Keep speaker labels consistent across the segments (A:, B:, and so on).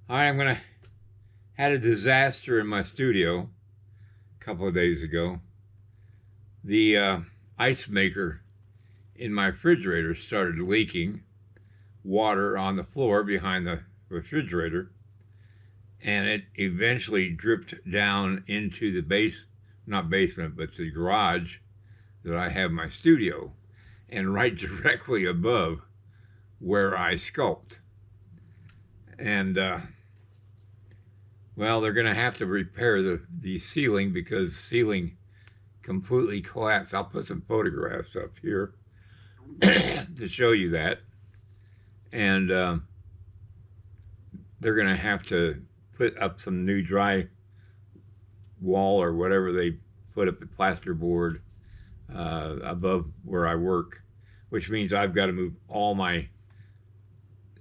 A: All right, had a disaster in my studio a couple of days ago. The ice maker in my refrigerator started leaking water on the floor behind the refrigerator, and it eventually dripped down into the not basement, but the garage that I have my studio, and right directly above where I sculpt. And well, they're going to have to repair the ceiling because the ceiling completely collapsed. I'll put some photographs up here to show you that. And they're going to have to put up some new dry wall or whatever they put up, the plasterboard above where I work, which means I've got to move all my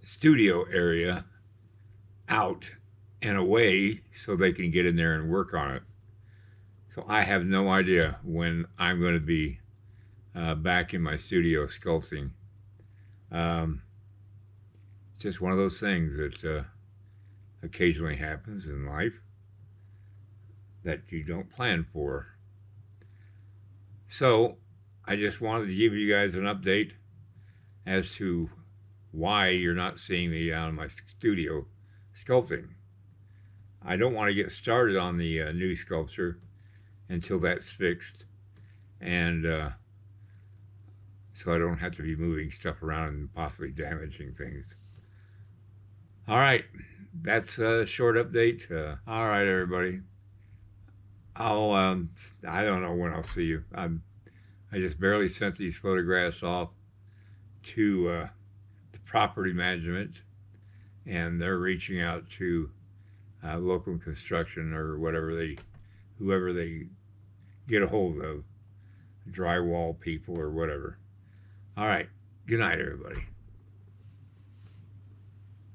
A: studio area out and away so they can get in there and work on it. So I have no idea when I'm going to be back in my studio sculpting. It's just one of those things that occasionally happens in life that you don't plan for. So I just wanted to give you guys an update as to why you're not seeing me out in my studio sculpting. I don't want to get started on the new sculpture until that's fixed, and so I don't have to be moving stuff around and possibly damaging things. All right, that's a short update. All right, everybody. I don't know when I'll see you. I just barely sent these photographs off to the property management, and they're reaching out to local construction or whoever they get a hold of, drywall people or whatever. All right. Good night, everybody.